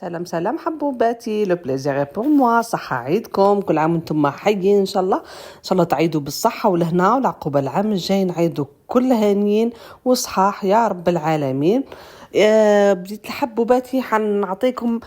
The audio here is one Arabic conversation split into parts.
سلام سلام حبوباتي، لو بليزير بور موا. صحة عيدكم، كل عام وانتم حيين ان شاء الله. ان شاء الله تعيدوا بالصحة والهنا، والعقوبة العام الجاي نعيدوا كل هانيين وصحاح يا رب العالمين. بديت الحبوباتي حنعطيكم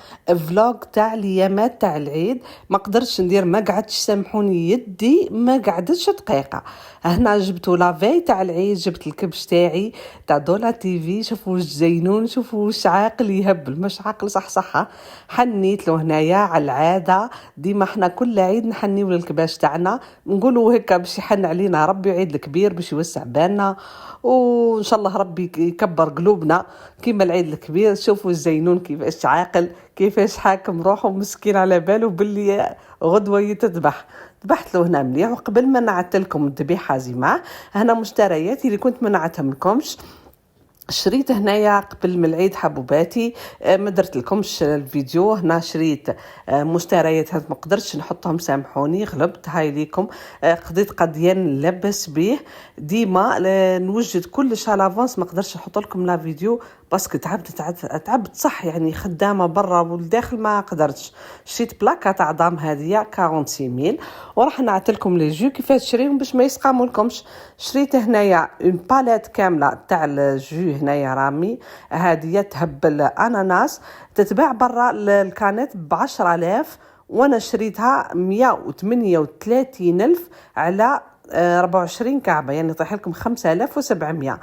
فلوج تاع الايامات تاع العيد. ما قدرتش ندير، ما قعدتش، سامحوني يدي ما قعدتش دقيقه. هنا جبتوا لافي تاع العيد، جبت الكبش تاعي تاع دولا تي في. شوفوا واش زينون، شوفوا واش عاقل يهبل، مش عاقل صح صحه. حنيت له هنايا على العاده، ديما احنا كل عيد نحنيو للكباش تاعنا، نقولوا هكا باش يحن علينا ربي عيد الكبير باش يوسع بالنا، وان شاء الله ربي يكبر قلوبنا كيما العيد الكبير. شوفوا الزينون كيفاش عاقل، كيفاش حاكم روحه مسكين، على باله باللي غدوه يتذبح. ذبحت له هنا مليح. وقبل ما نعت لكم الذبيحه زيما، هنا مشترياتي اللي كنت منعتها منكمش. شريت هنايا قبل من العيد حبوباتي، ما درت لكمش الفيديو. هنا شريت مشتريات، ما قدرتش نحطهم سامحوني، غلبت هاي ليكم. قضيت قضيان نلبس به ديما، نوجد كل شيء لافونس. ما قدرتش نحط لكم لا فيديو باسكو تعبت صح، يعني خدامه برا والداخل ما قدرتش. شريت بلاكه تاع دام هذه 46000، وراح نعت لكم لي جو كيفاش تشريهم باش ما يسقاموا لكمش. شريت هنايا اون باليت كامله تاع الجو، هنايا رامي هذه تهبل اناناس، تتباع برا الكانات ب10000، وانا شريتها 138000 على 24 كعبه، يعني طيح لكم 5700.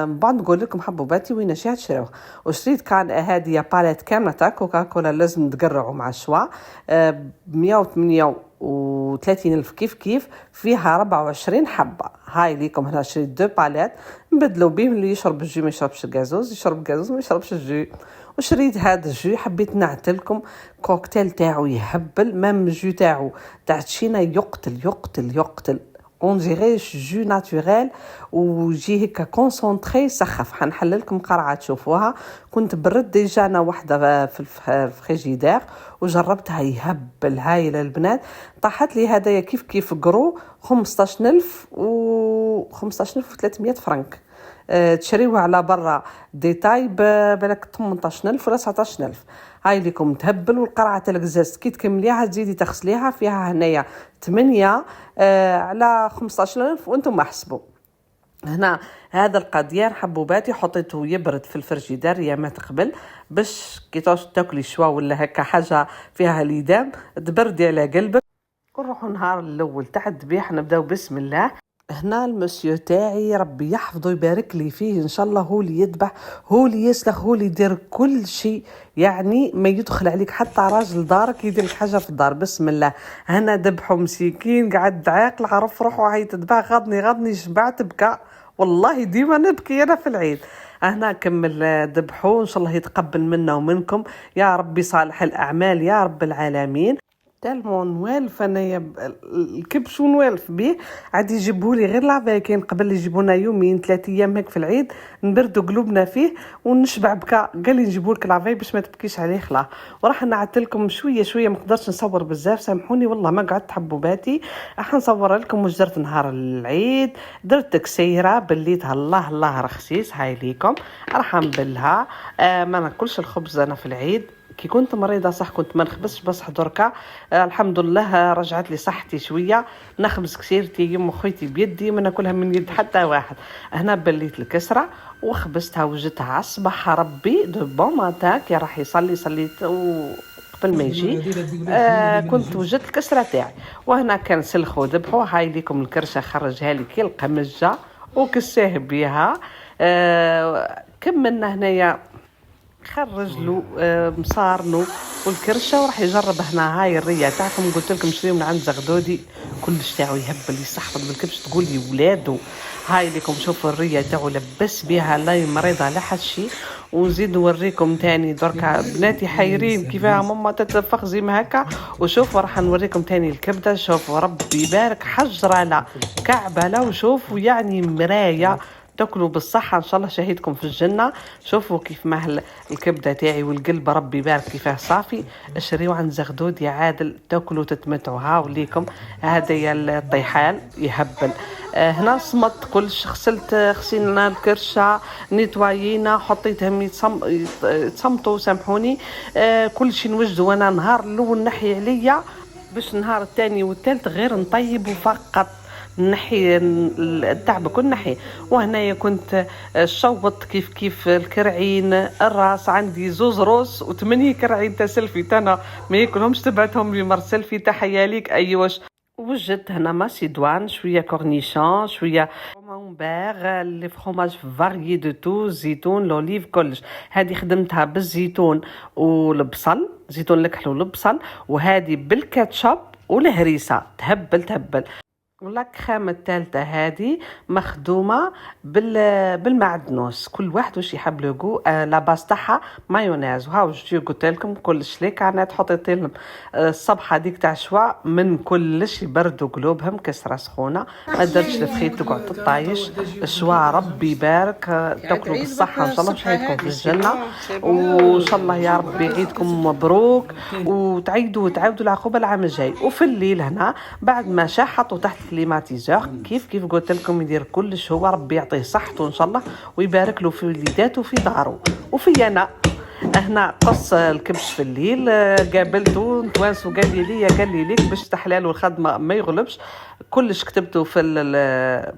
بعد نقول لكم حبوباتي وين شي تشريوه. وشريت كان هذه باليت كامله تاع كوكاكولا، لازم تقرعوا مع الشوا، 138000 كيف فيها 24 حبه. هاي ليكم. هنا شريت دو باليت نبدلوا بهم، اللي يشرب الجو ما يشربش الغازوز، يشرب الغازوز ما يشربش الجو. وشريت هذا الجو، حبيت نعتلكم كوكتيل تاعو يهبل، مام الجو تاعو تاع تشينا يقتل اون جيريش جو ناتوريل، وجي هكا كونسونطري سخف. حنحللكم قرعه تشوفوها. كنت برد ديجا انا وحده في الفريجيدير وجربتها يهبل، هايله البنات. طاحت لي هدايا كيف قرو 15300 فرنك. تشريوها على برا ديتاي بالك 18000 ولا 19000. هاي ليكم تهبل. والقرعه تاع القزاز كي تكمليها تزيدي تغسليها، فيها هنايا 8 على 15000، وانتم احسبوا. هنا هذا القضيان حبوباتي حطيته يبرد في الفريجيدار يا ما تقبل، باش كي تاكلي شوا ولا هكا حاجه فيها ليدام تبردي على قلبك. ونروحوا النهار الاول تاع الذبيح، نبداو بسم الله. هنا المسيو تاعي ربي يحفظه يبارك لي فيه ان شاء الله، هو اللي يذبح، هو اللي يسلخ، هو اللي يدير كل شيء، يعني ما يدخل عليك حتى راجل دارك يدير لك حاجه في الدار. بسم الله. هنا ذبحوا مسكين قعد عاقل عرف روحه عيط ذبح، غضني شبعت بكى، والله ديما نبكي انا في العيد. هنا كمل ذبحوا، ان شاء الله يتقبل منا ومنكم يا ربي، صالح الاعمال يا رب العالمين. تالمون نوالف انايا الكبش ونوالف بيه، عاد يجيبولي غير لافيكين قبل يجيبونا يومين 3 ايام هيك في العيد، نبردوا قلوبنا فيه ونشبع بكا. قال لي نجيبولك لافي باش ما تبكيش عليه خلا. وراح نعتلكم شويه ما قدرتش نصور بزاف، سامحوني والله ما قعدت حبوباتي. راح نصور لكم واش درت نهار العيد. درت كسيره بليتها، الله رخصيص، هاي ليكم. راح نبلها. ما ناكلش الخبز انا في العيد، كي كنت مريضه صح كنت ما نخبزش، بصح دركا الحمد لله رجعت لي صحتي شويه، نخبز كسيرتي يم خويتي بيدي، ما ناكلها من يد حتى واحد. هنا بليت الكسره وخبزتها وجدتها على الصباح ربي دو بون ماتان كي راح يصلي صليت قبل ما يجي. كنت وجدت الكسره تاعي. وهنا كان سلخوا ذبحوا. هاي ليكم الكرشه خرجها لي كي القمجه وكساه بيها. كملنا هنايا خرج له مصارنو والكرشه، وراح يجرب هنا. هاي الريه تاعكم قلت لكم شريو من عند زغدودي، كلش تاعو يهبل يستحفظ بالكبش، تقول لي ولادو. هاي لكم شوفوا الريه تاعو لبس بها لا مريضه لا حد شيء. ونزيد نوريكم تاني دركا بناتي حيرين كيفاه ماما تتفخ زي ما هكا. وشوفوا راح نوريكم تاني الكبده. شوفوا ربي يبارك حجره لا كعبه لا، وشوفوا يعني مرايه تاكلوا بالصحة إن شاء الله، شهيدكم في الجنة. شوفوا كيف ما الكبدة تاعي والقلب ربي يبارك كيفاه صافي. اشريوا عن زغدود يا عادل تاكلوا تتمتعوا. هاوليكم هذا الطيحان يهبل. هنا صمت كلش، غسلنا الكرشه، نيتوايينا، حطيتهم يتصمتوا، سامحوني. كلشي نوجدوا، وانا نهار الاول نحي عليا باش النهار الثاني والثالث غير نطيب فقط، نحي التعب كل نحي. وهنايا كنت شوبط كيف الكرعين، الراس عندي 2 روس و8 كرعين تاع سلفي، انا ما ياكلهمش، تبعتهم لي مر سلفي، تحيه ليك ايواش. وجدت هنا ماسيدوان، شويه كورنيشون، شويه كومبير، لي فروماج فاريي دو تو، زيتون، لوليف، كلش. هذه خدمتها بالزيتون والبصل، زيتون الكحل والبصل، وهذه بالكاتشب والهريسه، تهبل. والكريم الثالثة هذه مخدومة بالمعدنوس، كل واحد واش يحب لوغو. لا باس تاعها مايونيز. وهاو جو قلت لكم كلش ليك، انا حطيت لهم الصبحه ديك تاع شوا من كلش يبردوا قلوبهم، كسره سخونه، ما درتش الفخيت تقعد تطايش. شوا ربي يبارك، تاكلوا بالصحه ان شاء الله، وشهيتكم في الجنه، وان شاء الله يا ربي عيدكم مبروك، وتعيدوا العقوبه العام الجاي. وفي الليل هنا بعد ما شا حطوا تحت كليماتيزور، كيف قلت لكم يدير كلش هو، ربي يعطيه صحته ان شاء الله، ويبارك له في وليداته وفي داره وفي انا. هنا قص الكبش في الليل، قابلته نتوانسو، قال لي ليك باش تحلالو الخدمه ما يغلبش، كلش كتبته في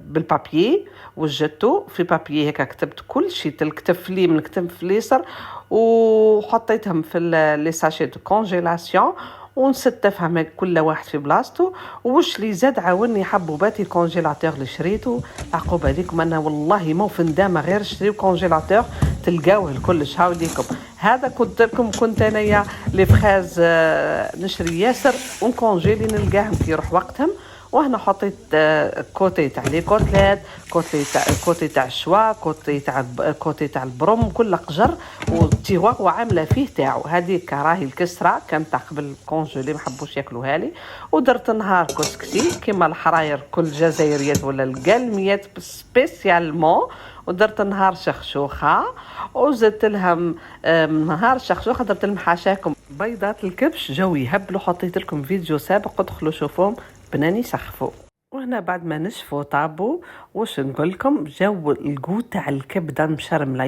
بالبابيي، وجدته في بابيي هكا، كتبت كل شيء، الكتف لي من الكتف اليسار، وحطيتهم في لي ساشي دو كونجيلاسيون، ونستفهم كل واحد في بلاصتو. وش اللي زاد عاوني حبوبات الكونجيلاتور اللي شريته، عقوبه ليكم انا والله مو في ندامه، غير شريو كونجيلاتور تلقاوه الكل. شاو ليكم هذا قلت لكم، كنت انايا لي فخاز نشري ياسر ونكونجيلي نلقاهم كي يروح وقتهم. وهنا حطيت كوتي تاع لي كوتلات، كوتي تاع الشوا، كوتي تاع البروم، كل قجر وتيوا وعامله فيه تاعو. هذه راهي الكسره كانت تاع قبل كونجولي، ما حبوش ياكلوها لي. ودرت نهار كسكسي كيما الحراير كل جزائريات ولا القلميات سبيسيالمون. ودرت نهار شخشوخه، وزدت لهم نهار شخشوخه، درت لهم حاشاكم بيضات الكبش، جو يهبلوا. حطيت لكم فيديو سابق، ادخلوا شوفوهم، بناني سخفوا. وهنا بعد ما نشفوا طابوا، واش نقول لكم، جو القو تاع الكبده مشرمله،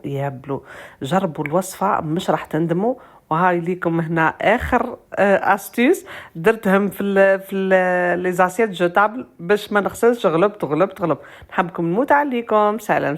يهبلوا. جربوا الوصفه مش راح تندموا. وهاي ليكم هنا اخر استيس درتهم في لي زاسيت جوتابل باش ما نغسلش، غلبت. نحبكم نموت عليكم. سلام.